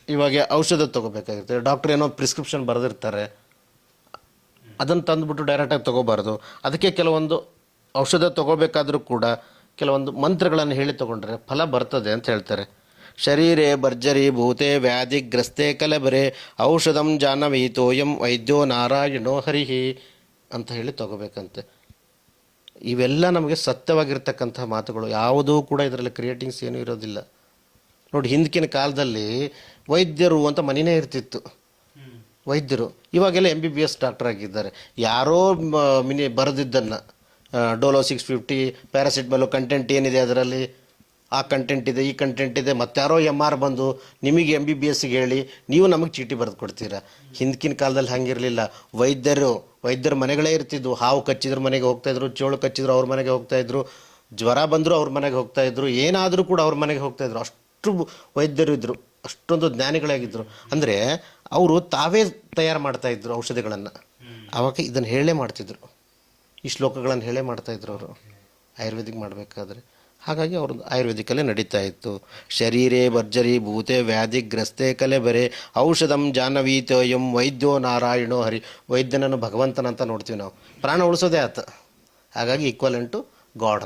ಇವಾಗ ಔಷಧ ತೊಗೋಬೇಕಾಗಿರ್ತದೆ, ಡಾಕ್ಟ್ರ್ ಏನೋ ಪ್ರಿಸ್ಕ್ರಿಪ್ಷನ್ ಬರೆದಿರ್ತಾರೆ, ಅದನ್ನು ತಂದುಬಿಟ್ಟು ಡೈರೆಕ್ಟಾಗಿ ತೊಗೋಬಾರ್ದು. ಅದಕ್ಕೆ ಕೆಲವೊಂದು ಔಷಧ ತೊಗೋಬೇಕಾದ್ರೂ ಕೂಡ ಕೆಲವೊಂದು ಮಂತ್ರಗಳನ್ನು ಹೇಳಿ ತೊಗೊಂಡ್ರೆ ಫಲ ಬರ್ತದೆ ಅಂತ ಹೇಳ್ತಾರೆ. ಶರೀರೇ ಭರ್ಜರಿ ಭೂತೆ ವ್ಯಾಧಿಗ್ರಸ್ತೆ ಕಲಬರೆ ಔಷಧಂ ಜಾಹ್ನವೀತೋಯಂ ವೈದ್ಯೋ ನಾರಾಯಣೋ ಹರಿಹಿ ಅಂತ ಹೇಳಿ ತೊಗೋಬೇಕಂತೆ. ಇವೆಲ್ಲ ನಮಗೆ ಸತ್ಯವಾಗಿರ್ತಕ್ಕಂಥ ಮಾತುಗಳು, ಯಾವುದೂ ಕೂಡ ಇದರಲ್ಲಿ ಕ್ರಿಯೇಟಿಂಗ್ಸ್ ಏನೂ ಇರೋದಿಲ್ಲ. ನೋಡಿ, ಹಿಂದಕಿನ ಕಾಲದಲ್ಲಿ ವೈದ್ಯರು ಅಂತ ಮನೆಯೇ ಇರ್ತಿತ್ತು, ವೈದ್ಯರು. ಇವಾಗೆಲ್ಲ MBBS ಡಾಕ್ಟರ್ ಆಗಿದ್ದಾರೆ. ಯಾರೋ ಬರೆದಿದ್ದನ್ನು ಡೋಲೋ 650 ಪ್ಯಾರಾಸಿಟಮಲ್ ಕಂಟೆಂಟ್ ಏನಿದೆ ಅದರಲ್ಲಿ, ಆ ಕಂಟೆಂಟ್ ಇದೆ, ಈ ಕಂಟೆಂಟ್ ಇದೆ, ಮತ್ತಾರೋ MR ಬಂದು ನಿಮಗೆ MBBSಗೆ ಹೇಳಿ ನೀವು ನಮಗೆ ಚೀಟಿ ಬರೆದು ಕೊಡ್ತೀರಾ. ಹಿಂದಕಿನ ಕಾಲದಲ್ಲಿ ಹಾಗಿರಲಿಲ್ಲ. ವೈದ್ಯರ ಮನೆಗಳೇ ಇರ್ತಿದ್ವು. ಹಾವು ಕಚ್ಚಿದ್ರ ಮನೆಗೆ ಹೋಗ್ತಾಯಿದ್ರು, ಚೋಳು ಕಚ್ಚಿದ್ರು ಅವ್ರ ಮನೆಗೆ ಹೋಗ್ತಾಯಿದ್ರು, ಜ್ವರ ಬಂದರೂ ಅವ್ರ ಮನೆಗೆ ಹೋಗ್ತಾಯಿದ್ರು, ಏನಾದರೂ ಕೂಡ ಅವ್ರ ಮನೆಗೆ ಹೋಗ್ತಾಯಿದ್ರು. ಅಷ್ಟು ವೈದ್ಯರು ಇದ್ದರು, ಅಷ್ಟೊಂದು ಜ್ಞಾನಿಗಳಾಗಿದ್ದರು. ಅಂದರೆ ಅವರು ತಾವೇ ತಯಾರು ಮಾಡ್ತಾಯಿದ್ರು ಔಷಧಿಗಳನ್ನು. ಆವಾಗ ಇದನ್ನು ಹೇಳೇ ಮಾಡ್ತಿದ್ರು, ಈ ಶ್ಲೋಕಗಳನ್ನು ಹೇಳೇ ಮಾಡ್ತಾಯಿದ್ರು ಅವರು ಆಯುರ್ವೇದಿಕ್ ಮಾಡಬೇಕಾದ್ರೆ. ಹಾಗಾಗಿ ಅವ್ರದ್ದು ಆಯುರ್ವೇದಿಕಲ್ಲೇ ನಡೀತಾ ಇತ್ತು. ಶರೀರೇ ಭರ್ಜರಿ ಭೂತೆ ವ್ಯಾಧಿಗ್ರಸ್ತೆ ಕಲೆಬರೆ ಔಷಧಂ ಜಾಹ್ನವೀತೋಯಂ ವೈದ್ಯೋ ನಾರಾಯಣೋ ಹರಿ. ವೈದ್ಯನನ್ನು ಭಗವಂತನಂತ ನೋಡ್ತೀವಿ ನಾವು, ಪ್ರಾಣ ಉಳಿಸೋದೇ ಆತ. ಹಾಗಾಗಿ ಈಕ್ವಲೆಂಟ್ ಟು ಗಾಡ್ ಅಂತ.